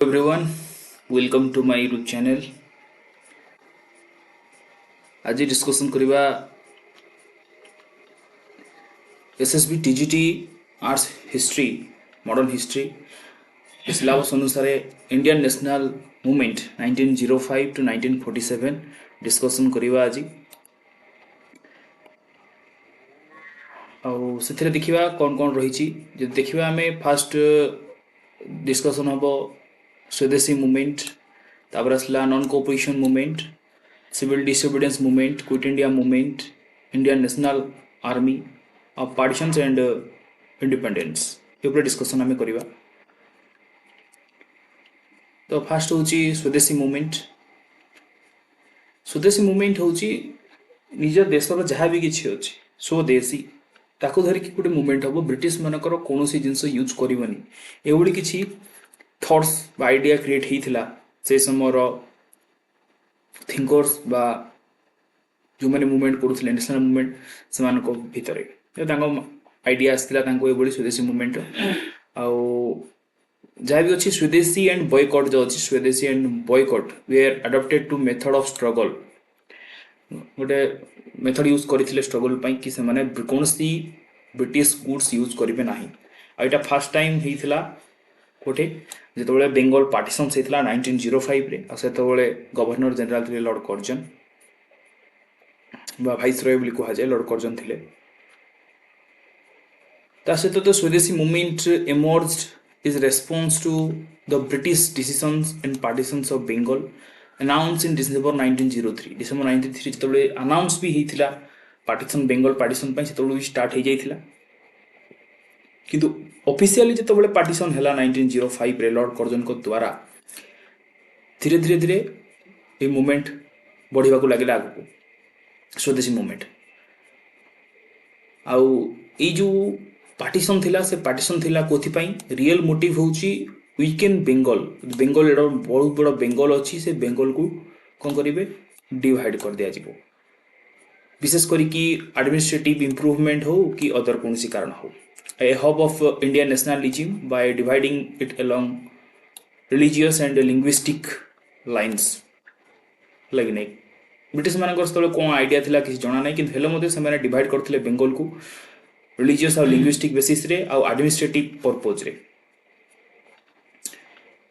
Everyone, welcome to my YouTube channel. आज discussion करिबा SSB TGT arts history modern history syllabus अनुसार Indian national movement 1905 to 1947 discussion करिबा आज आउ से देखिबा कौन कौन रही जे देखिबा हमें फर्स्ट डिस्कशन हबो स्वदेशी मूवमेंट तापर असला non cooperation movement civil disobedience movement quit India movement Indian National Army of partitions and independence ये डिस्कशन आम करवा। तो फास्ट हूँ स्वदेशी मूवमेंट हूँ निज देशर जहाँ भी किसी अच्छे स्वदेशी ताको धरिकी गोटे मूवमेंट हम ब्रिटिश मानकर कौन जिनस यूज करनी एभली किसी थट्स आइडिया क्रिएट होता से समय थिंकर्स बा जो मैंने मूवमेंट करुले नेशनल मूवमेंट से भितर आइडिया आसला स्वदेशी मूवमेंट आउ जहाँ भी अच्छी स्वदेशी एंड बॉयकॉट जो अच्छी swadeshi and boycott we are adopted two method of struggle गोटे मेथड यूज करते स्ट्रगल कि से माने कौन ब्रिटिश गुड्स यूज करेंगे ना यहाँ फास्ट टाइम होता कोठे जो बेंगल पार्टीशन होता 1905 रे से गवर्नर जनरल थे लॉर्ड कर्जन वाइस रॉय बोली कहुए लॉर्ड कर्जन थे सहित तो swadeshi movement emerged is response to the British decisions and partitions of Bengal announce in December 1903 December 1903 जो अनाउंस भी होता पार्टीशन बेंगल पार्टीशन से भी स्टार्ट हो जाता किंतु ऑफिशियली जो पार्टीशन है 1905 रे लॉर्ड कर्जन को द्वारा धीरे धीरे धीरे ये मूवमेंट बढ़िया को लगे आगू स्वदेशी मूवमेंट आउ ये जो पार्टीशन थिला से पार्टीशन थिला कोथिपाई रियल मोटिव होची वीकेंड बेंगल बहुत बड़ा बेंगल अच्छी से बेंगल को कौन करेंगे डिवाइड कर दिया जाए विशेष करके एडमिनिस्ट्रेटिव इंप्रूवमेंट हो कि अदर कौन कारण हो a hub of Indian nationalism by dividing it along religious and linguistic lines लगे नहीं ब्रिटिश मानकर से कौन आइडिया थिला किसी जना नहीं कि से डिवाइड करते बेंगल को रिलीजियस और लिंग्विस्टिक बेसिस रे और एडमिनिस्ट्रेटिव पर्पज रे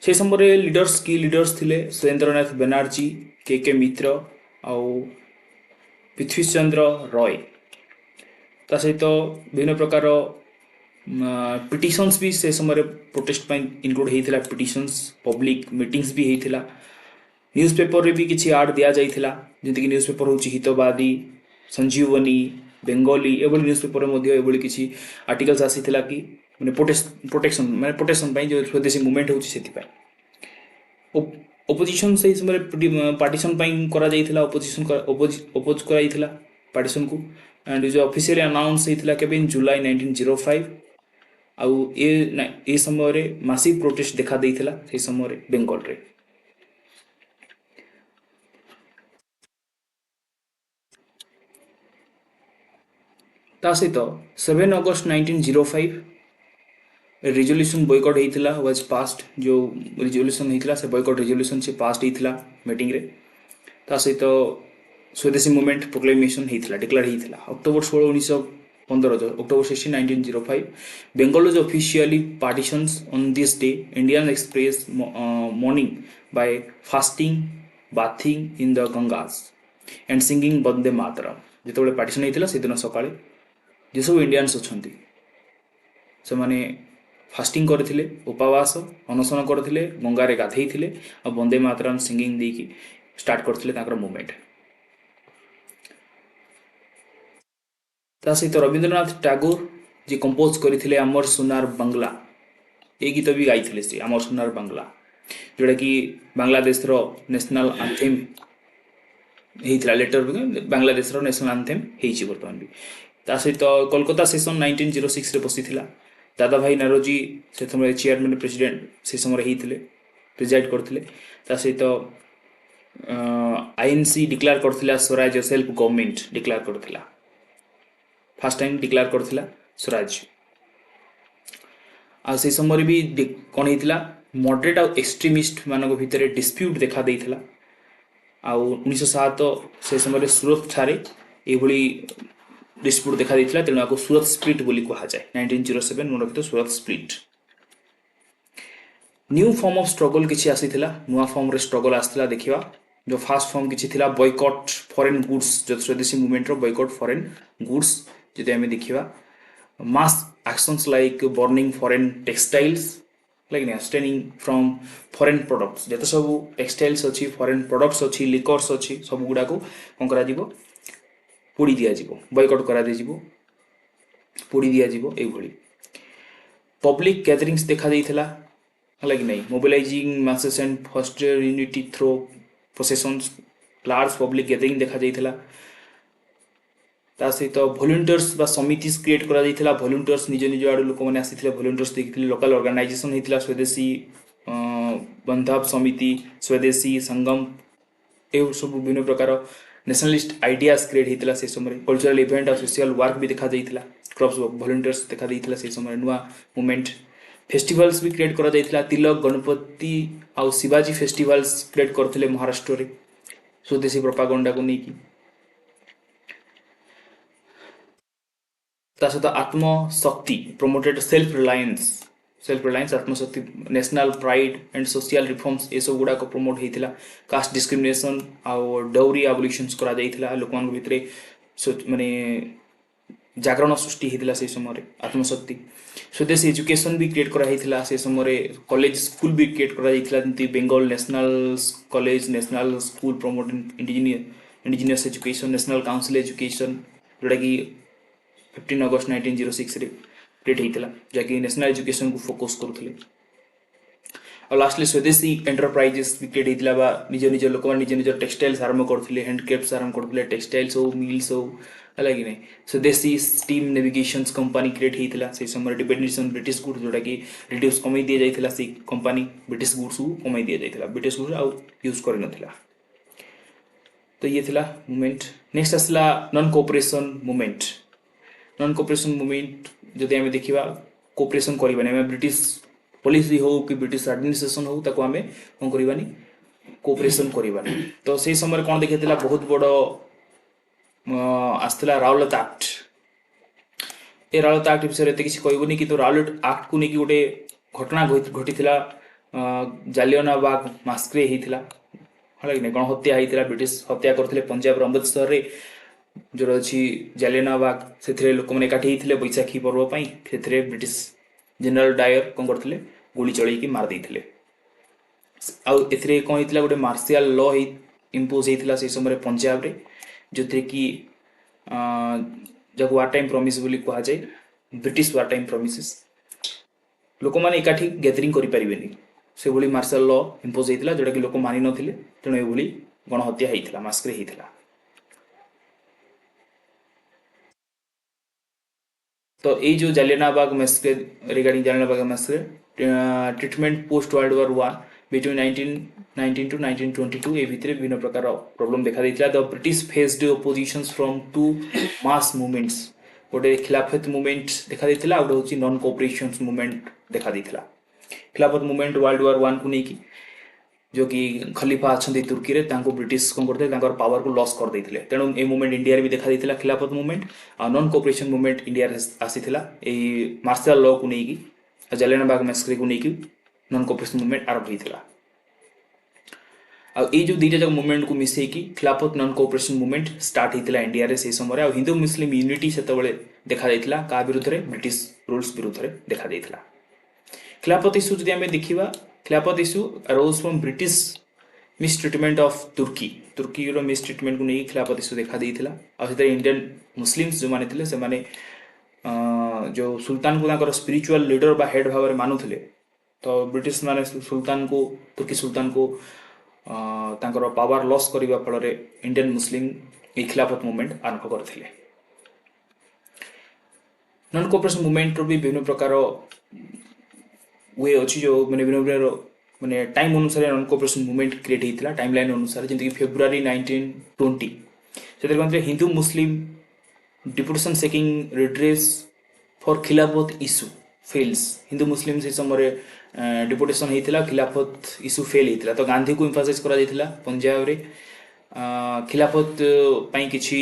से समय लीडर्स की लीडर्स थिले सुरेंद्रनाथ बनर्जी के मित्र आउ पृथ्वी चंद्र रॉय ता सहित विभिन्न प्रकार पिटिशंस भी से समय प्रोटेस्ट इनक्लूड होता पिटिशंस पब्लिक मीटिंग्स भी होता न्यूज़पेपर रे भी किसी आड दि जाइथिला जंती कि न्यूज़पेपर हूँ हितवादी संजीवनी बेंगली एभली न्यूज़पेपर में किसी आर्टिकल्स आसीथिला कि माने प्रोटेक्शन जो स्वदेशी मूवमेंट होची ओपोजिशन से समय पार्टीशन करा जाइथिला ओपोज कराइथिला पार्टीशन को एंड जो ऑफिशियली अनाउंस होता के जुलाई 1905 आउ ए समय रे मासिव प्रोटेस्ट देखा देइथिला से समय बेंगल रे ता सहित 7 अगस्त 1905 रिजोल्यूशन बॉयकॉट होता वाज पास्ट जो रिजोल्यूशन होता से बॉयकॉट रिजोल्यूशन से पास्ट होता मीटिंग रे ता सहित स्वदेशी मूवमेंट प्रोक्लेमेशन होता डिक्लेयर होता अक्टोबर 16 1915 अक्टोबर 16 1905 बेंगल जो officially partitions on this day Indian express mourning by fasting bathing in the Gangas and singing Vande Mataram जो पार्टीशन होता से दिन सकाळे जे सब इंडियंस अच्छा से माने फास्टिंग करथिले उपवास अनशन करथिले गंगारे गाधेइथिले आ वंदे मातरम सिंगिंग देकी स्टार्ट करथिले ताकर मूवमेंट ता सहित रवींद्रनाथ टैगोर जी कंपोज करथिले अमर सोनार बांग्ला ये गीत भी गाइथिले से अमर सोनार बांग्ला जोड़ा कि बांग्लादेश रो नेशनल एंथेम होता लेटर बांग्लादेश रो नेशनल एंथेम होइछि वर्तमान भी ता सहित कोलकाता सेशन 1906 रे बसिथिला दादा भाई नारोजी से समय चेयरमैन प्रेसिडेंट से समय होते प्रिजाइड करते सहित आईएनसी डिक्लेयर करथिला स्वराज सेल्फ गवर्नमेंट डिक्लेयर करथिला फर्स्ट टाइम डिक्लेयर करथिला स्वराज आ से समय भी कौन होता मॉडरेट आउ एक्सट्रीमिस्ट मान भितर डिस्प्यूट देखा देइथिला। आउ 1907 से समय सूरत ठारे एभली डिस्प्यूट देखा देइथिला, तेणु आको सूरत स्प्लिट बोली कहा जाए। 1907 मन रखितो Surat split. New form of struggle किछि आसीथिला, नुआ फॉर्म रे स्ट्रगल आसीथिला देखिबा। जो फास्ट फॉर्म किछि थिला बॉयकॉट फॉरेन गुड्स, जो स्वदेशी मूवमेंट रो बॉयकॉट फॉरेन गुड्स जदि हमें देखिबा। Mass actions like burning foreign textiles, like abstaining from foreign products, जते सब टेक्सटाइल्स अछि, फॉरेन प्रोडक्ट्स अछि, लिकर्स अछि, सब गुडा को कोन करा जिवो, पोड़ी दिया जिवो, बॉयकॉट करा दे जिवो, पोड़ी दिया जिवो एभली। पब्लिक गैदरिंग्स देखा देइथिला, like नहीं mobilising masses and foster unity through processions, large public gathering देखा जाइथिला। ता सहित वॉलंटियर्स बा समितिस क्रिएट करा जाइथिला। वॉलंटियर्स निज निज आडू लोक माने आसीथिले, वॉलंटियर्स देखिथिले, लोकल ऑर्गेनाइजेशन हेतिला, स्वदेशी बंधव समिति, स्वदेशी संगम, ए सब विभिन्न प्रकार नेशनलिस्ट आइडियाज क्रिएट हेतिला से समय। कल्चरल इवेंट और सोशल वर्क भी देखा जाइथिला, क्रॉप्स वॉलंटियर्स देखा देइथिला से समय। नुआ मूवमेंट फेस्टिवल्स भी क्रिएट करा जाइथिला। तिलक, गणपति आउ शिवाजी फेस्टिवल्स क्रिएट करथिले महाराष्ट्र रे स्वदेशी प्रोपागेंडा को नेकी। ता सहित आत्मशक्ति प्रोमोटेड सेल्फ रिलायंस आत्मशक्ति, national pride and social reforms, ये सब गुड़ा को प्रमोट होइथिला। कास्ट डिस्क्रिमिनेशन आउ डाउरी एबोलिशंस करा जाइथिला। लोक मान भितरे माने जागरण सृष्टि होइथिला से समय। आत्मशक्ति स्वदेशी एजुकेशन भी क्रिएट करा होइथिला से समय। कॉलेज स्कूल भी क्रिएट करा जाइथिला, जंती Bengal national college, national school promoting indigenous education, national council education, जोटा कि 15 अगस्त 1906 रे क्रिएट होइथिला, जाकि नेशनल एजुकेशन को फोकस करूथिले। और लास्टली स्वदेशी एंटरप्राइजेस भी क्रिएट होइथिला, बा निज निज लोक निज निज टेक्सटाइल्स आरंभ करथिले, हैंडक्राफ्ट्स आरंभ करथिले, टेक्सटाइल्स हो, मिल्स हो, अलग नहीं। स्वदेशी स्टीम नेविगेशंस कंपनी क्रिएट होइथिला से समय। डिपेंडेंस ऑन ब्रिटिश गुड्स, जोटा कि रिड्यूस कमै दिया जाइथिला, से कंपनी ब्रिटिश गुड्स को कमै दिया जाइथिला, ब्रिटिश गुड्स आउ यूज करि नथिला। तो ये थिला मूवमेंट। नेक्स्ट आसला non cooperation movement. Non cooperation movement जदि आमे देखिबा, कोऑपरेशन करिबानी, आमे ब्रिटिश पुलिस हो कि ब्रिटिश एडमिनिस्ट्रेशन हो, ताको आमे कोन करिबानी, कोऑपरेशन करिबानी। तो से समय कोन देखिथिला, बहुत बड़ो आसथिला राउलत एक्ट। ए राउलत एक्ट विषय एते किछि कहबोनी, कि तो राउलत एक्ट को नेकी गोटे घटना घटिथिला, जालियानवाग मास्क्रे हेतिला, हलाकि नै गणहत्या हेतिला। ब्रिटिश हत्या करथिले पंजाब अमृतसर रे, जो अच्छी जालियानवाग, से लोक मैंने एकाठी होते बैशाखी पर्व पर, से ब्रिटिश जनरल डायर कौन करते गुली चलैकी मार देते। आउ कौन होता गोटे मार्शियल लॉ इम्पोज होता से समय पंजाब रे, जो थे कि जब वार टाइम प्रॉमिस बोली कहा जाए, ब्रिटिश वार टाइम प्रॉमिसेस, लोक मैंने एकाठी गैदरिंग करि परिबेनी, से भली मार्शियल लॉ इम्पोज होता, जोटा कि लोक मानि नथिले, तेणु एभली गणहत्या होता, मास्क्रे होता। तो ये जो Jallianwalabagh massacre, regarding Jallianwalabagh massacre, treatment post world war 1 between 1919 to 1922, ये भितर विभिन्न प्रकार प्रॉब्लम देखा देइथिला। The British faced oppositions from two mass movements, गोटे खिलाफत मूवमेंट देखा देइथिला, और होची नॉन कोऑपरेशन मूवमेंट देखा देइथिला। खिलाफत मूवमेंट वर्ल्ड वॉर 1 को नेकी, जो कि खलीफा अच्छा तुर्की रे, तांको ब्रिटिश कौन करते पावर को लॉस कर देते, तेणु ये मूवमेंट इंडिया भी देखा देइथिला, खिलाफत मूवमेंट। आ नॉन कोऑपरेशन मूवमेंट इंडिया आसीथिला, ए मार्शल लॉ को नेकी, जालियानवाग मैसेक्रे को नेकी नॉन कोऑपरेशन मूवमेंट आरंभ होइथिला। आ ये जो दुईटा जक मूवमेंट को मिसेकी Khilafat non cooperation movement start होइथिला इंडिया रे से समय। आ हिंदू मुस्लिम यूनिटी सेतबेले देखा जाइथिला, का विरुद्ध रे, ब्रिटिश रूल्स विरुद्ध रे देखा जाइथिला। खिलाफत इश्यू जदि आमे देखिबा, Khilafat issue arose from British mistreatment of तुर्की रो मिसट्रीटमेंट को नहीं खिलाफत इश्यू देखा देइथिला। आ इंडियन मुस्लिम्स जो माने थिले, से माने जो सुल्तान को स्पिरिचुअल लीडर बा हेड भाव में मानुले, तो ब्रिटिश माने सुल्तान को, तुर्की सुल्तान को पावर लॉस करने फल इंडियन मुस्लिम ये खिलाफत मूवमेंट आरंभ करथिले। नॉन कोऑपरेशन मूवमेंट भी विभिन्न प्रकार वे अच्छी, जो मैंने विभिन्न मैंने टाइम अनुसार नॉन कोऑपरेशन मूवमेंट क्रिएट होता टाइम लाइन अनुसार, जमीक फेब्रुआरी 1920 से हिंदू मुस्लिम डिपुटेशन सेकिंग रिड्रेस फॉर खिलाफत इश्यू फेल्स। हिंदू मुस्लिम से समय डिपोटेशन होता खिलाफत इश्यू फेल होता तो गांधी को इम्फासाइज करा पंजाब रे खिलाफत किछि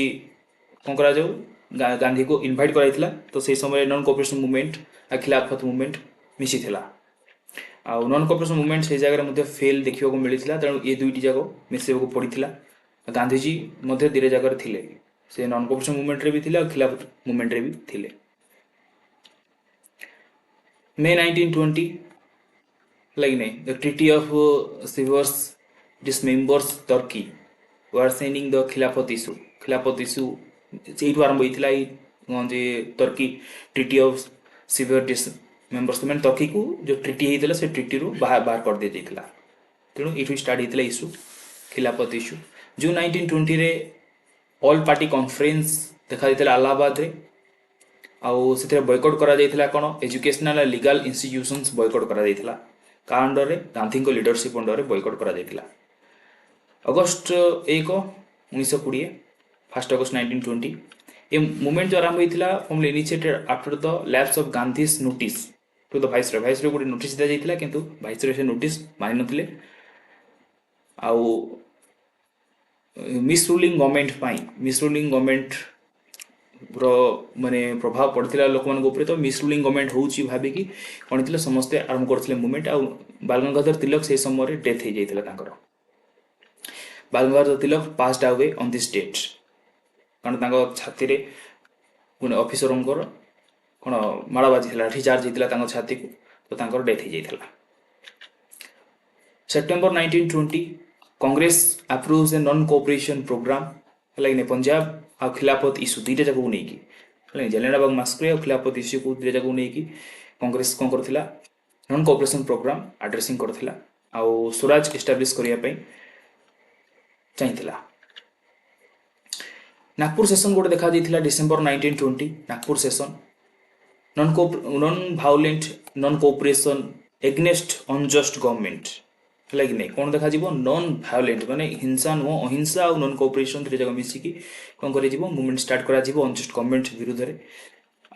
कौन करा जाऊ गांधी को इनभाइट कराइथिला तो से समय नॉन कोऑपरेशन मूवमेंट आ खिलाफत मूवमेंट मिसी थिला आ नॉन कोऑपरेशन मूवमेंट से जगह मध्ये फेल देखियो को मिलिथिला तेणु ये दुईटी जाको मिसेबो को पड़िथिला गांधी जी मध्ये धीरे जगह थिले से नॉन कोऑपरेशन मूवमेंट रे भी थिले और खिलाफत मूवमेंट रे भी थिले May 1920 like the Treaty of Severs dismembers Turkey were sending the Khilafat issue ସେଇଠୁ ଆରମ୍ଭ ହେଇଥିଲା ଏଇ ଯେ ଟର୍କି ଟ୍ରିଟି ଅଫ୍ ସିଭିୟର ଡିସମେମ୍ବର୍ସ ମାନେ ଟର୍କିକୁ ଯେଉଁ ଟ୍ରିଟି ହେଇଥିଲା ସେ ଟ୍ରିଟିରୁ ବାହାର କରିଦିଆଯାଇଥିଲା ତେଣୁ ଏଇଠୁ ଷ୍ଟାର୍ଟ ହେଇଥିଲା ଇସ୍ୟୁ ଖିଲାଫତ ଇସ୍ୟୁ ଜୁନ୍ 1920ରେ ଅଲ୍ ପାର୍ଟି କନଫରେନ୍ସ ଦେଖାଯାଇଥିଲା ଆଲାହାବାଦରେ ଆଉ ସେଥିରେ ବୟକଟ୍ କରାଯାଇଥିଲା କ'ଣ ଏଜୁକେସନାଲ ଲିଗାଲ ଇନଷ୍ଟିଟ୍ୟୁସନ୍ସ ବୟକଟ୍ କରାଯାଇଥିଲା କାହା ଅଣ୍ଡରରେ ଗାନ୍ଧୀଙ୍କ ଲିଡରସିପ୍ ଅଣ୍ଡରରେ ବୟକଟ୍ କରାଯାଇଥିଲା ଅଗଷ୍ଟ 1, 1920 1 August 1920 ये मूवमेंट जो आरंभ होता formally initiated after the lapse of Gandhi's notice to the viceroy गोटे नोटिस दिया जाइथिला किंतु वाइसरॉय से नोटिस मानि नथिले आउ मिसरूलिंग गवर्नमेंट रो माने प्रभाव पड़थिला लोक मान ऊपर तो मिसरूलिंग गवर्नमेंट होउची भाबी कि कोन थिले समस्त आरंभ करथिले मूवमेंट आउ बाल गंगाधर तिलक से समय डेथ हो जाइथिला तांकर Bal Gangadhar Tilak passed away on this date कारण छाती गोटे ऑफिसर कौन माड़ बाजी लाठी चार्ज होता छाती को तो डेथ हो जाता September 1920 Congress approves a non cooperation programme है पंजाब आ खिलाफत इश्यू दुईटा जाक नहीं जलियानवाला बाग मास्करे और खिलाफत इश्यू को दुईटा जाक नहीं कांग्रेस कौन करथिला नॉन कोऑपरेशन प्रोग्राम एड्रेसिंग करथिला आ स्वराज एस्टाब्लिश करने चाहिए नागपुर सेशन गोटे देखा जाइथिला December 1920 Nagpur session non violent non cooperation against unjust government है कि नहीं कौन देखा नॉन भायोलेंट माने हिंसा नुह अहिंसा और नॉन कोऑपरेशन दुई जगह मिसिकी कौन कर मूवमेंट स्टार्ट करा अनजस्ट गवर्नमेंट विरुद्ध रे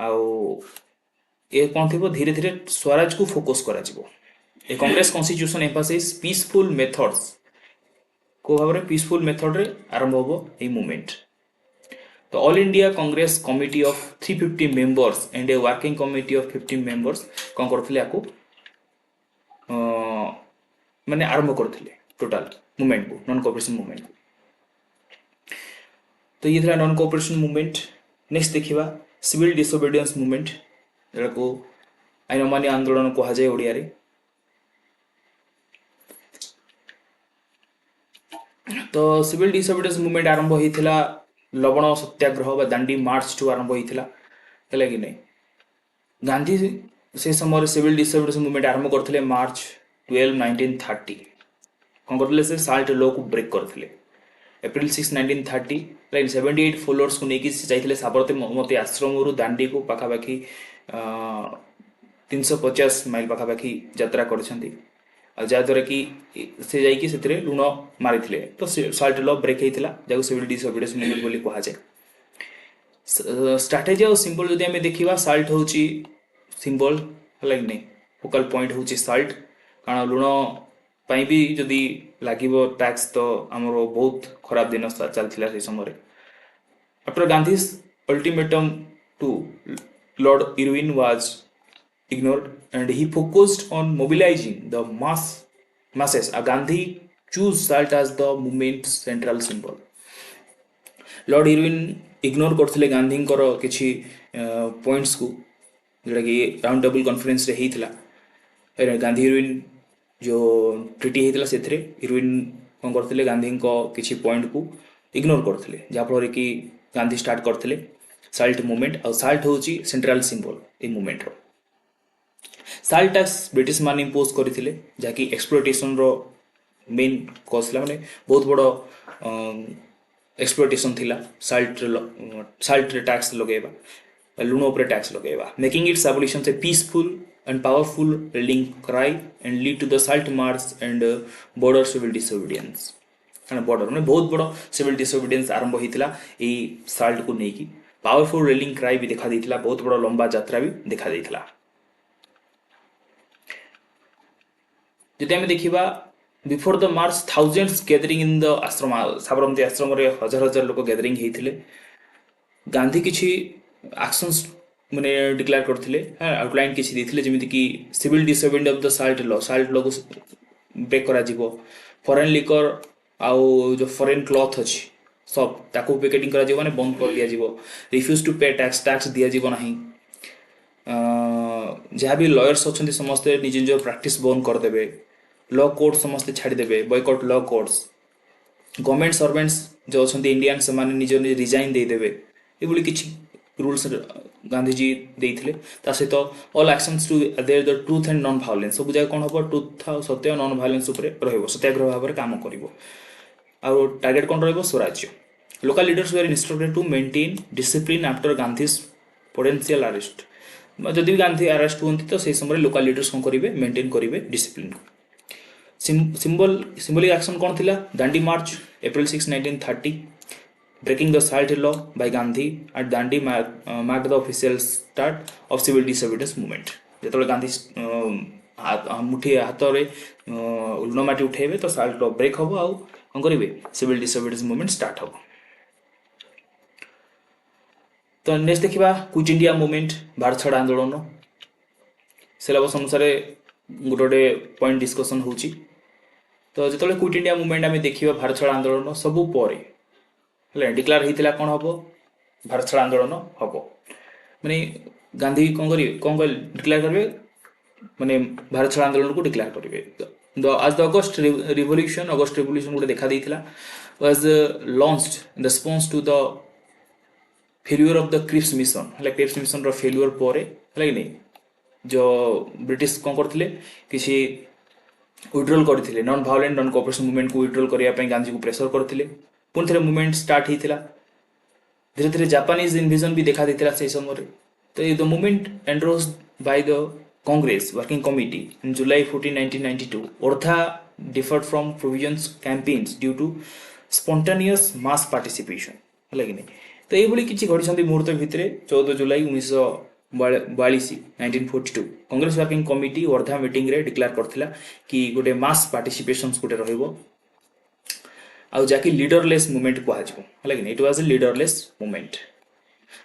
आउ ये कौन थी धीरे धीरे स्वराज को फोकस करा ए Congress constitution emphasise peaceful methods को भाव में पीसफुल मेथड रे आरंभ होबो ए मूवमेंट तो all India Congress committee of 350 members and a working committee of 15 members कौन करथिले याको माने आरंभ करथिले टोटल मूवमेंट को नॉन कोऑपरेशन मूवमेंट को तो ये था नॉन कोऑपरेशन मूवमेंट नेक्स्ट देखिबा सिविल डिसोबीडियंस मूवमेंट जको आईन अमान्य आंदोलन कहा जाय ओडिया रे तो सिविल डिसोबीडियंस मूवमेंट आरंभ होइथिला लवण सत्याग्रह दांडी मार्च टू आरंभ होता है कि नहीं गांधी से समय सिविल डिसोबीडियंस मूवमेंट आरंभ करते मार्च 12, 1930 कौन करते से साल्ट लॉ को ब्रेक करते एप्रिल 6, 1930 लाइक 78 फॉलोअर्स को लेकिन जाइए साबरमती आश्रम दांडी को पाखापाखि 350 माइल पाखापाखि यात्रा कर जहाँद्वारा कि से जाइए से लुण मारी तो साल्ट लॉ ब्रेक होता जहाँ सिविल डिसोबीडियंस मूवमेंट बोली कहुए स्ट्राटेजी और सिंबल जदि आम देखा साल्ट हूँ सिंबल है कि नहीं फोकल पॉइंट हूँ साल्ट कारण लुण भी जदि लगे टैक्स तो आमर बहुत खराब दिन चलता से समय after Gandhi's ultimatum to lord Irwin was ignored and he focused on mobilizing the masses. Gandhi chose salt as the movement's central symbol. Lord Irwin ignore करथिले गांधी किसी पॉइंट्स को जोटा कि राउंड टेबल कॉन्फ्रेंस रे हेइथिला गांधी इरविन जो ट्रिटी हेइथिला सेथरे इरविन कौन करथिले गांधी किसी पॉइंट को इग्नोर करथिले जहाँफल कि गांधी स्टार्ट करथिले साल्ट मूवमेंट और साल्ट होची central symbol a movement row salt tax British मान इम्पोज करते जहाँकि एक्सप्लोटेशन रो मेन कज माने बहुत बड़ एक्सप्लोटेशन थिला साल्ट टैक्स लगेबा लुण उपर टैक्स लगेबा making its abolition a peaceful and powerful rallying cry and lead to the salt march and broader civil disobedience broader माने बहुत बड़ सिविल डिसोबीडियंस आरंभ होता यही साल्ट को लेकिन पावरफुल रेलिंग क्राई भी देखा देइथिला बहुत बड़ लंबा यात्रा भी देखा देइथिला जदि आम देखा before the March thousands gathering in the आश्रम साबरमती आश्रम हजार हजार लोक गैदरिंग होते गांधी किसी एक्शंस माने डिक्लेयर करते आउटलाइन किसी देते जमीन कि civil disobedient of the salt law को ब्रेक करा जीवो फॉरेन लिकर आउ जो फॉरेन क्लॉथ अच्छी सब ताको पैकेटिंग करा जीवो माने बंद कर दिया जीवो रिफ्यूज टू पे टैक्स दिया जीवो नहीं जहाँ भी लॉयर्स अच्छा समस्ते निज निज प्रैक्टिस बंद करदे लॉ कोर्ट समस्ते छाड़देवे boycott law courts government servants जो अच्छा इंडियन से निज निज रिजाइन देदेवे ये किसी रूल्स गांधीजी देते सहित all actions to there the truth and non violence सब जगह कौन हम ट्रूथ सत्य नॉन वायलेंस सत्याग्रह भाव में काम कर टार्गेट कौन रवराज्य local leaders were instructed to maintain discipline after Gandhi's potential arrest जदि भी गांधी अरेस्ट हुए तो से समय लोकल लीडर्स कौन करेंगे मेंटेन करेंगे डिसिप्लिन सिंबलिक एक्शन कौन थी दांडी मार्च April 6, 1930 breaking the salt law by Gandhi at Dandi marked the official start of civil disobedience movement जो गांधी मुठी हाथ में लुण माटी उठेबे तो साल्ट लॉ ब्रेक हम आउ कौन करेंगे सिविल डिसोबेडिएंस मूवमेंट स्टार्ट हम तो नेक्स्ट देखा क्विट इंडिया मूवमेंट भारत छाड़ आंदोलन सिलेबस अनुसार गोटे गोटे पॉइंट डिस्कसन हो तो जो क्विट इंडिया मूवमेंट आम देखा भारत छाड़ आंदोलन सबू डिक्लेयर होता कौन हम भारत छाड़ आंदोलन हम माने गांधी कौन करेंगे डिक्लेयर करेंगे माने भारत छाड़ आंदोलन को डिक्लेयर करेंगे आज द अगस्ट रिवोल्यूशन गोटे देखा देता was launched in response to the failure of the Cripps mission है क्रिप्स मिशन रो फेल्यूर पर है नहीं जो ब्रिटिश कौन करते किसी विड्रॉल करते non violent non cooperation movement को विड्रॉल करने गांधी को प्रेसर करते पुणी थे मूवमेंट स्टार्ट होता धीरे धीरे जापानीज इन्वेजन भी देखा देता से समय तो the movement endorse by the Congress working committee in July 14, 1992 Wardha differed from provisions campaigns due to spontaneous mass participation है कि नहीं तो ये किसी घटी मुहूर्त भितर 14 जुलाई 1942 1942 Congress working committee Wardha meeting रे डिक्लेयर करथिला कि गोटे मास पार्टिसिपेशंस गोटे रहिबो आउ जाकि लीडरलेस मूवमेंट कहा है कि it was a leaderless movement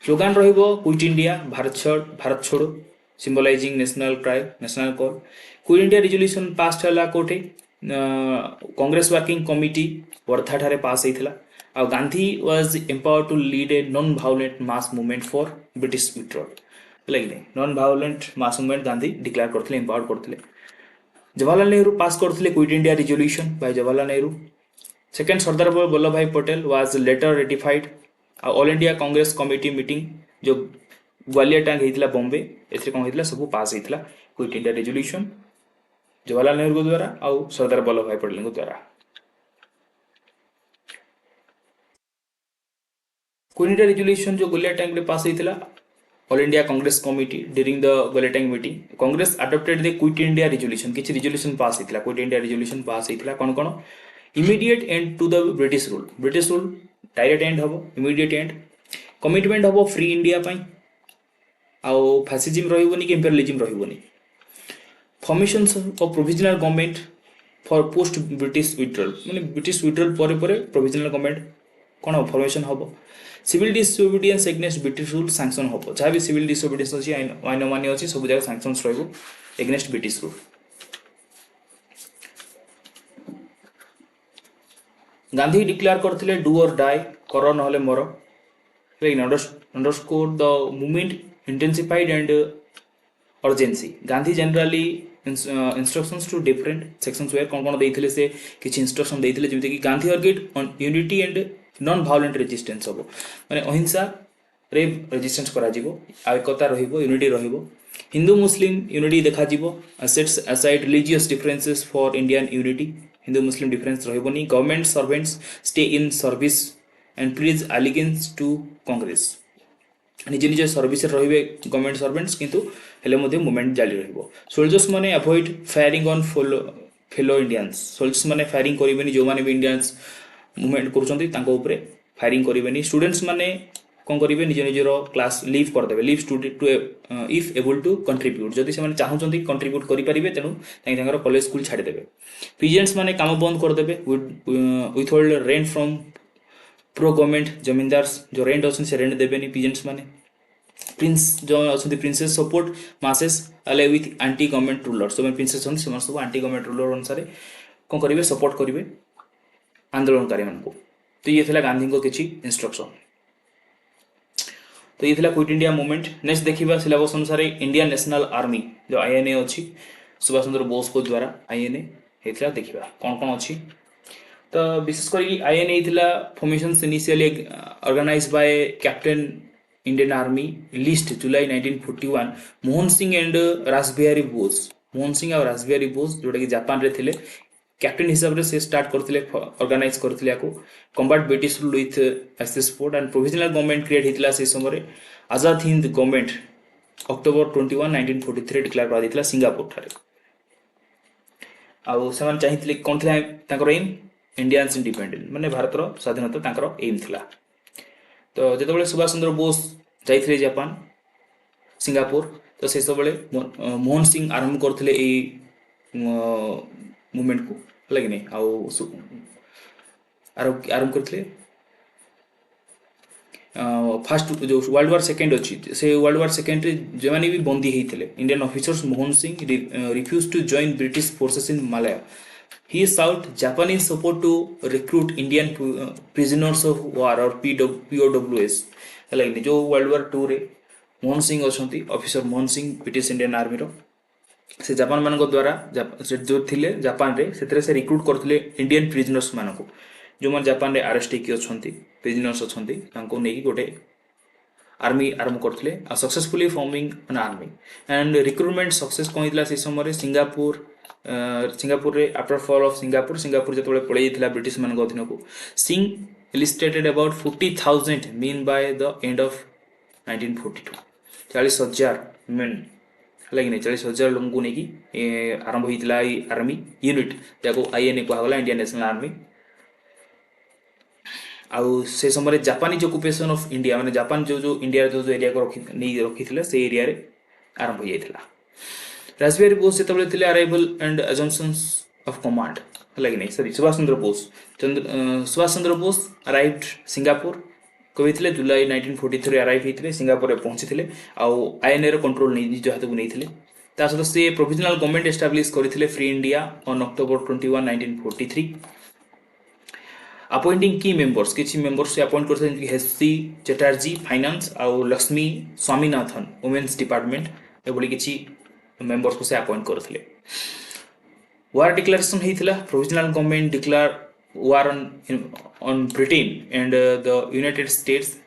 slogan रहिबो क्विट इंडिया भारत छोड़ो symbolising national cry national call quit India resolution pass हला कोठे कांग्रेस वर्किंग कमिटी वर्धा ठारे पास होता आ Gandhi was empowered to lead a non violent mass movement for British withdrawal है कि non violent mass movement Gandhi declare करते एम्पावर्ड करते जवाहरलाल नेहरू पास करते quit India resolution by Jawaharlal Nehru second Sardar Vallabh भाई Patel was later ratified all India Congress committee meeting जो ग्वालियर टैंक होता बॉम्बे ए कौन होता सब पास होता quit India resolution Jawaharlal Nehru द्वारा आउ सरदार वल्लभ भाई पटेल द्वारा क्विट इंडिया रिजोल्यूशन जो ग्वालियर टैंक पास होता all India Congress committee during the Gwalior tank meeting Congress adopted the quit India resolution किसी रिजोल्यूशन पास होता क्विट इंडिया रिजोल्यूशन पास होता कौन कौन immediate end to the British rule direct end हम immediate end commitment हम free India आउ fascism रही imperialism रही formation of provisional government for post British withdrawal माने ब्रिटिश विड्रॉल पर प्रोविजनल गवर्नमेंट कौन फॉर्मेशन हम civil disobedience against British rule sanction हम जहाँ भी सिविल डिसोबेडिएंस अच्छी आईन मानी अच्छी सब जगह सैंक्शंस रहिबो against British rule Gandhi declare करते डू और डाई कर ना मर underscore the movement intensified and urgency Gandhi generally instructions to different sections were कौन कौन देते से किसी इंस्ट्रक्शन देते जमीन कि Gandhi urged on unity and non violent resistance हम माने अहिंसा रे रेजिस्टेंस करा जीवो एकता रहिबो यूनिटी रहिबो हिंदू मुस्लिम यूनिटी देखा जीवो sets aside religious differences for Indian unity Hindu Muslim difference रहिबोनी government servants stay in service and pledge allegiance to Congress निज निज सर्विस रहिबे गवर्नमेंट सर्वेंट्स किंतु हेले मध्ये मूवमेंट जारी रहिबो सोल्जर्स माने avoid firing on fellow Indians soldiers माने फायरिंग करिबेनी जो माने भी इंडियंस मूवमेंट करूछंती तांको ऊपर फायरिंग करिबेनी स्टूडेंट्स माने कौन करेंगे निज निजर क्लास लीव करदे leave student to if able to contribute जदि से चाहूँ कंट्रीब्यूट करेंगे तेणु कॉलेज स्कूल छाड़देवे पिजेंट्स मैंने काम बंद करदे with hold rent from pro government जमींदार जो रेंट अच्छे से रेंट देवेनि पिजेंट्स मैंने प्रिंस जो अच्छा प्रिंसेस सपोर्ट मासेस अले विथ आंटी गवर्नमेंट रूलर जो प्रिंसेस अच्छे सब आंटी गवर्नमेंट रूलर अनुसार कौन करेंगे सपोर्ट करेंगे आंदोलनकारी मान को तो ये थिला गांधी को किसी इंस्ट्रक्शन तो ये थिला क्विट इंडिया मूवमेंट नेक्स्ट देखिबा सिलेबस अनुसार इंडियन नेशनल आर्मी जो आईएनए अच्छी सुभाष चंद्र बोस को द्वारा आईएनए हेतला देखिबा कौन कौन अच्छी तो विशेषकर आईएनए थिला formations initially organised by captain Indian army list July 1941 Mohan Singh and Rashbehari Bose Mohan Singh और रासबिहारी बोस जोटा कि जापान रे थिले कैप्टन हिसाब से स्टार्ट करते ऑर्गेनाइज करते कम्बाट British rule with access port and provisional government create होता से समय Azad Hind government October 21 1943 declare कर सिंगापुर ठारे आउ से चाहिए कौन थी एम इंडियंस इंडिपेंडेंट माने भारतर स्वाधीनता एम थिला तो जो सुभाष चंद्र बोस जाइए जापान सिंगापुर तो से सब मोहन सिंह आरंभ करते मूवमेंट को लगे नहीं आरंभ करते फास्ट जो वर्ल्ड वार सेकेंड अच्छी से वर्ल्ड वार सेकेंड जो मैंने भी बंदी होते Indian officers Mohan Singh refuse to join British forces in Malaya he sought Japanese support to recruit Indian prisoners of war और POWs लगे जो वर्ल्ड वार 2 रे मोहन सिंह अच्छा officer Mohan Singh British Indian army रो से जापान मान द्वारा जो थे जापान रे से रिक्रूट करते इंडियन प्रिजनर्स मान को जो मैंने जापान रे अरेस्ट होती प्रिजनर्स अच्छा गोटे आर्मी आरंभ करते successfully forming an army and recruitment success कौन होता से समय सिंगापुर रे आफ्टर फॉल ऑफ सिंगापुर जो पलैया ब्रिटिश मान अधीन को Singh illustrated about 40,000 mean by the end of 1942 40,000 main लगे 40,000 लोगों को लेकिन आरंभ होता आर्मी यूनिट जहाँ आईएनए कहला इंडियन नेशनल आर्मी आउ से समय जापानीज ऑक्युपेशन ऑफ इंडिया माने जापान जो इंडिया जो एरिया को रखी से एरिया रे आरंभ हो जाता रासबिहारी बोस जो arrival and assumptions of command लगे नहीं sorry Subhash Chandra Bose arrived Singapore कभी जुलाई 1943 अराइव होते सिंगापुर पहुंची आईएनए कंट्रोल निज हाथ को नहीं सहित से प्रोविजनल गवर्नमेंट एस्टाब्लिश करते free India on October 21 1943 appointing की मेंबर्स किसी मेंबर्स से अपॉइंट करते हेसी चैटर्जी फाइनेंस और लक्ष्मी स्वामीनाथन वुमेन्स डिपार्टमेंट एभली किसी मेंबर्स को से अपॉइंट करते वार डिक्लेरेशन होता provisional government declare war on Britain and the United States,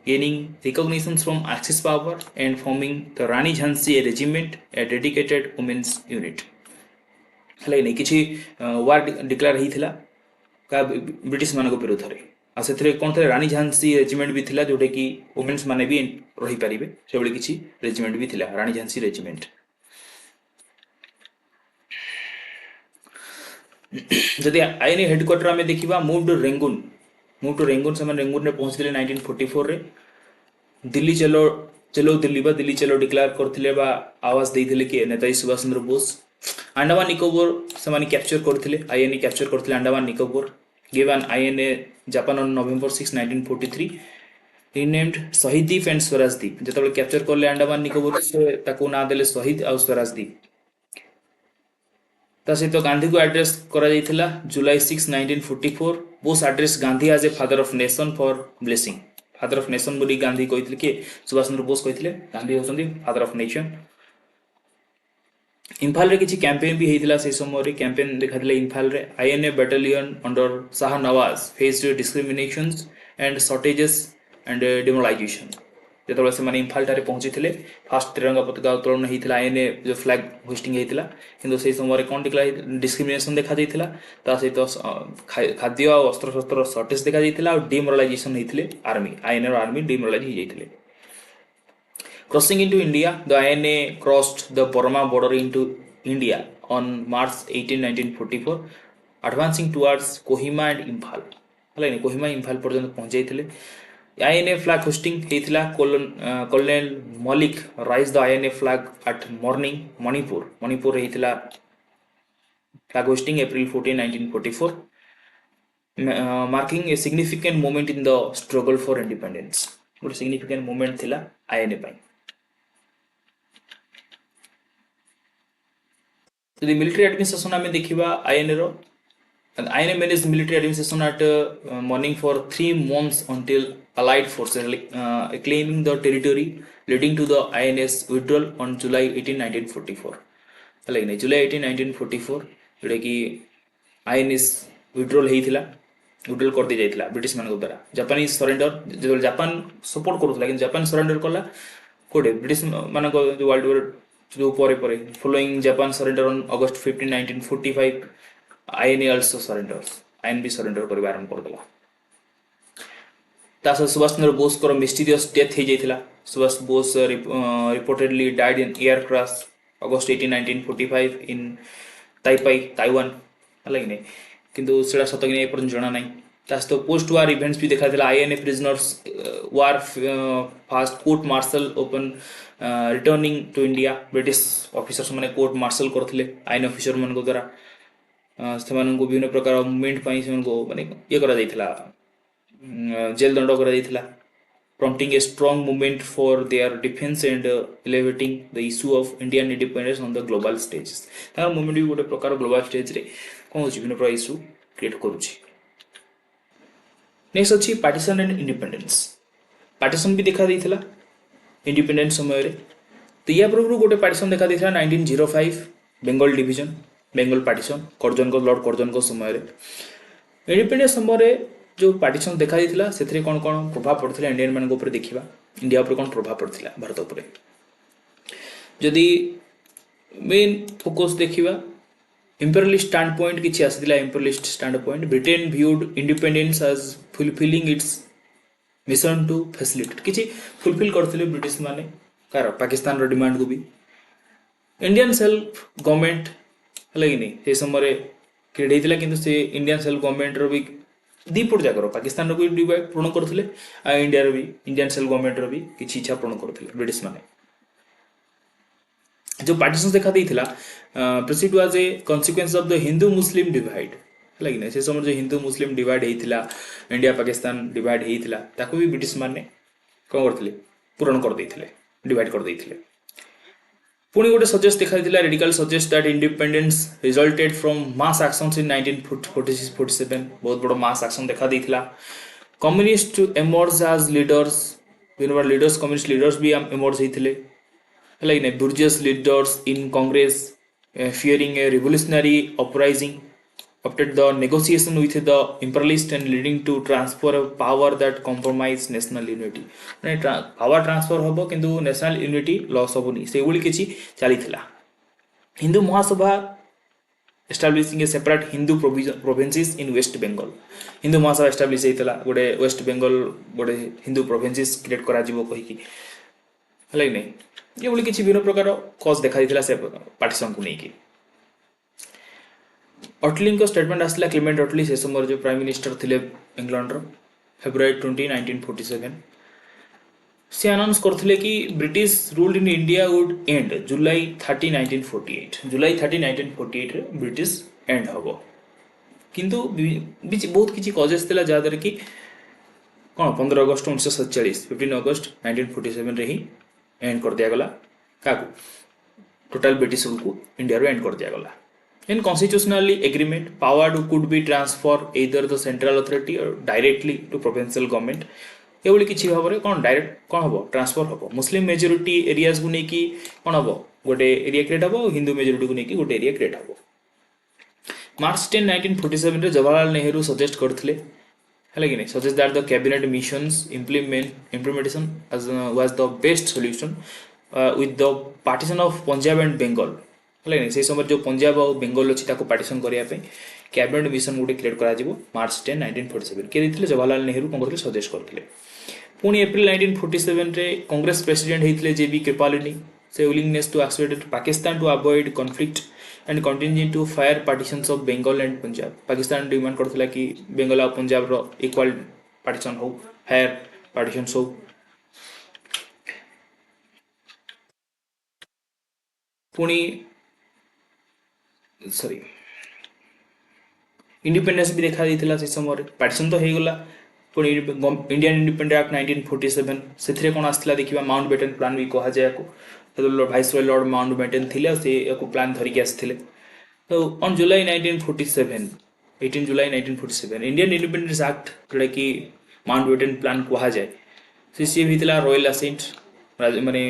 gaining recognition from Axis power and forming the Rani Jhansi regiment, a dedicated women's unit. है नहीं किसी वार डिक्लेयर होता का ब्रिटिश मान विरोध में आ से कौन थे रानी झांसी रेजिमेंट भी थिला जोटे कि वुमेन्स माने भी रही पारिबे से बड़ी किसी रेजिमेंट भी थिला रानी झांसी रेजिमेंट जदि आईएनए हेडक्वार्टर आम देखा मूव टू रेंगुन से रेंगुन में पहुंचते 1944 रे दिल्ली चलो दिल्ली चलो डिक्लेयर करते आवाज देते कि नेताजी सुभाष चंद्र बोस अंडमान निकोबर से कैप्चर करते आईएनए कैप्चर करते Andaman Nicobar given INA Japan on November 6 1943 renamed शहीद द्वीप एंड स्वराज द्वीप जो कैप्चर करले अंडमान निकोबर से ना देले शहीद और स्वराज द्वीप सहित गांधी को एड्रेस करा July 6 1944 Bose address Gandhi as a father of nation for blessing father of nation बोली गांधी कहते कि सुभाष चंद्र बोस कहते गांधी होती फादर ऑफ नेशन इम्फाल रे किसी कैंपेन भी होता से समय कैंपेन देखा इम्फाल रे INA battalion under Shah Nawaz faced discriminations and shortages and demoralisation जो से इम्फाल ठारे पहुंची थे फास्ट तिरंगा पताका उत्तोलन होता आईएनए जो फ्लैग होस्टिंग होता कि से समय कौन डिस्क्रिमिनेशन देखा सहित खाद्य और अस्त्र शस्त्र सर्टेज देखा और डिमोरालाइजेशन होते आर्मी आईएनए आर्मी डिमोरालाइज हो जाते crossing into India the INA crossed the Burma border into India on March 18 1944 advancing towards Kohima and Imphal है कोहिमा इम्फाल पर्यंत पहुंच जाते INA flag hosting ହେଇଥିଲା Colonel Malik raised the INA flag at morning Manipur ହେଇଥିଲା flag hosting April 14 1944 marking a significant moment in the struggle for independence ଗୋଟେ significant moment ଥିଲା INA ପାଇଁ ଯଦି military administration ଆମେ ଦେଖିବା INA ର INA managed military administration at morning for 3 months until Allied forces claiming the territory, leading to the INA's withdrawal on July 18, 1944. Like July 18, 1944, जोटा कि INA's withdrawal ହେଇଥିଲା withdrawal कर दी जाइଥିଲା ब्रिटिश मान द्वारा जापानीज सरेंडर जो जापान सपोर्ट करूଥିଲା कि Japan surrender कला कोडे ब्रिटिश मान जो वर्ल्ड वॉर जो परे following Japan surrender on August 15 1945 INA also surrenders INB surrender करबा आरंभ कर देला तास सुभाष चंद्र बोस को मिस्टीरियस डेथ हो जाइथिला Subhash Bose reportedly died in air crash August 18 1945 in Taipei Taiwan हला कि नहीं किंतु सेडा सत कि नहीं पर जणा नहीं तास तो पोस्ट वार इवेंट्स भी देखा दिला INA prisoners war first court martial open returning to India British officers माने कोर्ट मार्शल करथिले INA ऑफिसर मन को द्वारा ସେମାନଙ୍କୁ ବିଭିନ୍ନ ପ୍ରକାର ମୁଭମେଣ୍ଟ ପାଇଁ ସେମାନଙ୍କୁ ମାନେ ଇଏ କରାଯାଇଥିଲା ଜେଲ ଦଣ୍ଡ କରାଯାଇଥିଲା prompting a strong movement for their defense and elevating the issue of Indian independence on the global stages ତାର ମୁଭମେଣ୍ଟ ବି ଗୋଟେ ପ୍ରକାର ଗ୍ଲୋବାଲ ଷ୍ଟେଜ ରେ କଣ ହେଉଛି ବିଭିନ୍ନ ପ୍ରକାର ଇସ୍ୟୁ କ୍ରିଏଟ କରୁଛି ନେକ୍ସଟ ଅଛି ପାର୍ଟିସନ ଆଣ୍ଡ ଇଣ୍ଡିପେଣ୍ଡେନ୍ସ ପାର୍ଟିସନ ବି ଦେଖା ଦେଇଥିଲା ଇଣ୍ଡିପେଣ୍ଡେନ୍ସ ସମୟରେ ତ ୟା ପୂର୍ବରୁ ଗୋଟେ ପାର୍ଟିସନ ଦେଖା ଦେଇଥିଲା 1905 Bengal division Bengal partition Curzon को लॉर्ड कर्जन को समय इंडिपेंडेंस समय जो पार्टीशन देखा जाता से कौन कौन प्रभाव पड़ता इंडियन मान देखा इंडिया उपर कौन प्रभाव पड़ता भारत उपर जदि मेन फोकस देखा इंपेरियलिस्ट स्टैंड पॉइंट किसी आसाला imperialist standpoint Britain viewed independence as fulfilling its mission to facilitate किसी फुलफिल करते ब्रिटिश माने कार पाकिस्तान डिमांड को भी इंडियन सेल्फ गवर्नमेंट है कि नहीं से समय क्रिएट होता कि इंडियन सेल्फ गवर्नमेंट भी दीपट जाकर पाकिस्तान भी डिवाइड पूर्ण करते इंडिया भी इंडियन सेल्फ गवर्नमेंट भी किसी इच्छा पूर्ण करते ब्रिटिश माने जो पार्टीशन देखा देता proceed was a consequence of the Hindu Muslim divide है कि नहीं से समय जो हिंदू मुस्लिम डिवाइड होता इंडिया पाकिस्तान डिवाइड होता भी ब्रिटिश माने कौन करते पूरण करते डिवाइड करते पुणी गोटे सजेस्ट देखा radical suggest that independence resulted from mass actions in 1946-47 बहुत बड़ा मास एक्शन देखा देता communist emerge as leaders leaders communist leaders भी एमर्ज होते है कि bourgeois leaders in Congress fearing a revolutionary uprising opted the negotiation with the imperialist and leading to transfer of power that compromise national unity power transfer hobo किंतु national unity loss होबनी से उली किछि चलीथिला Hindu Mahasabha establishing a separate Hindu provinces in West Bengal Hindu Mahasabha establish हेतला गोटे West Bengal गोटे Hindu provinces create करा जिवो कहि कि हलै नै ये उली किछि विभिन्न प्रकार कॉज देखा दिथिला से पार्टीशन को नै कि अटली को स्टेटमेंट आसला क्लेमेंट अटली से समय जो प्राइम मिनिस्टर थिले इंग्लैंड रो February 20 1947 से अनाउंस करथिले कि British rule in India would and July 30 1948 July 30 1948 रे ब्रिटिश एंड हबो किंतु बहुत किछि कॉजेस थिला जादर कि कोन 15 अगस्त 1947 15 अगस्त 1947 रे ही एंड कर दिया गला काकू टोटल ब्रिटिश रूल को इंडिया रो एंड कर दिया गला In constitutionally agreement, power could be transferred either the central authority or directly to provincial government. ये बोली किसी भाव में कौन डायरेक्ट कौन हबो ट्रांसफर हबो मुस्लिम मेजॉरिटी एरियाज को नेकी कौन हबो गोटे एरिया क्रिएट हबो हिंदू मेजॉरिटी को नेकी गोटे एरिया क्रिएट हबो March 10 1947 रे जवाहरलाल नेहरू सजेस्ट करथिले है कि नहीं suggest that the cabinet missions implementation was the best solution with the partition of Punjab and Bengal है से समय जो पंजाब और बेंगल अच्छी पार्टीशन करने कैबिनेट मिशन गोटे क्रिएट करा March 10 1947 किए देते जवाहरलाल नेहरू कौन करते सजेस्ट करते पुणी April 1947 रे कांग्रेस प्रेसिडेंट होते JB कृपालिनी से willingness to expected Pakistan to avoid conflict and continue to fire partitions of Bengal and Punjab Pakistan demand करथिला कि बेंगल और पंजाब रो इक्वल पार्टीशन हो फायर पार्टीशन सब पुणी सॉरी इंडिपेंडेंस भी देखा जाइथिला से समय पार्टीशन तो हो गला पुणी इंडियन इंडिपेंडेंट एक्ट 1947 से कौन आसला देखा माउंट बेटन प्लान भी कह जाए viceroy lord Mountbatten थे से प्लान धरिकी आसते तो on July 1947 18 July 1947 Indian independence act जोटा कि माउंट बेटन प्लान कह जाए सी भी रॉयल असेंट माने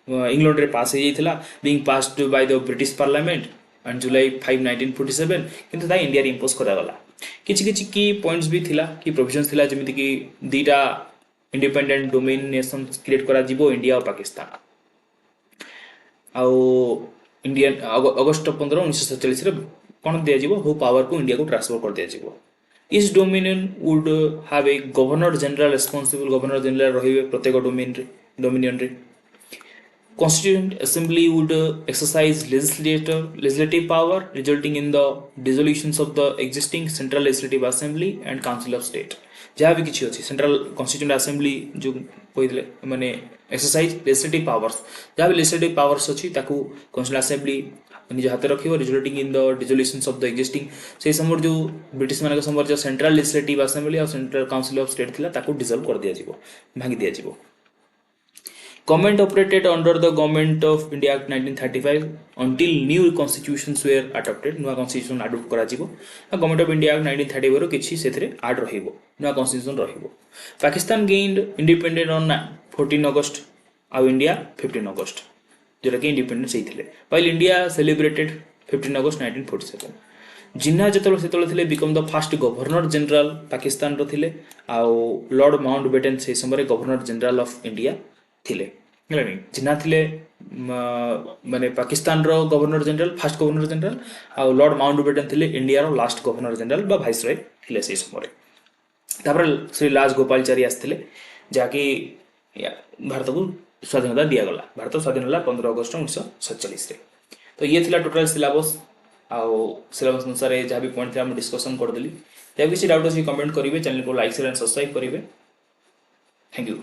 इंग्लैंड रे पास हो जाइथिला being passed by the British parliament and July 5 1947 किंतु ता इंडिया रे इंपोज करा गला किछि किछि की पॉइंट्स भी थिला कि प्रोविजंस थिला जेमिति कि दीटा इंडिपेंडेंट डोमेन नेशन क्रिएट करा जिवो इंडिया और पाकिस्तान आउ इंडियन अगस्त 15 1947 रे कौन दिया जिवो हो पावर को इंडिया को ट्रांसफर कर दिया जिवो इस dominion would have a governor general responsible governor general रहिबे प्रत्येक डोमिनियन रे Constituent Assembly would exercise legislative power resulting in the dissolutions of the existing Central Legislative Assembly and Council of State. जहाँ भी किसी अच्छी सेंट्रल कॉन्स्टिट्यूएंट असेंबली जो कहते माने एक्सरसाइज लेजिस्लेटिव पावर्स जहाँ भी लेजिस्लेटिव पावर्स अच्छी ताकू कॉन्स्टिट्यूएंट असेंबली निज हाथ रखियो resulting in the dissolutions of the existing से समय जो ब्रिटिश मान समय जो सेंट्रल लेजिस्लेटिव असेंबली और सेंट्रल काउंसिल ऑफ स्टेट थिला ताकू डिसॉल्व कर दिया जिवो भांगी दिया जिवो Government operated under the Government of India Act 1935 until new constitutions were adopted. नुआ constitution adopt करा जिवो Government of India Act 1935 रो किछि सेथरे आड रहिबो नुआ constitution रहिबो Pakistan gained independent on 14 August ଆଉ India 15 August जोटा कि इंडिपेंडेंस हेइथिले while India celebrated 15 August 1947 Jinnah जेतले सेतले थिले become the first governor general Pakistan रो थिले आउ लॉर्ड माउंट बेटन से समय गवर्नर जनरल ऑफ इंडिया थिले जिन्ना थिले माने पाकिस्तान रो governor general first governor general आउ लॉर्ड माउंट बेटन थिले इंडिया रो लास्ट गवर्नर जनरल बा भाइस रॉय थिले से समय तापर श्री राज गोपालचारी आस्थिले जाकी भारत को स्वाधीनता दिया गला भारत स्वाधीन होला 15 अगस्त 1947 रे तो ये थिला टोटल सिलेबस आउ सिलेबस अनुसार जहाँ भी पॉइंट थे हम डिस्कशन कर देली जब किसी डाउट अछि कमेंट करिवे चैनल को लाइक शेयर एंड सब्सक्राइब करिवे थैंक यू।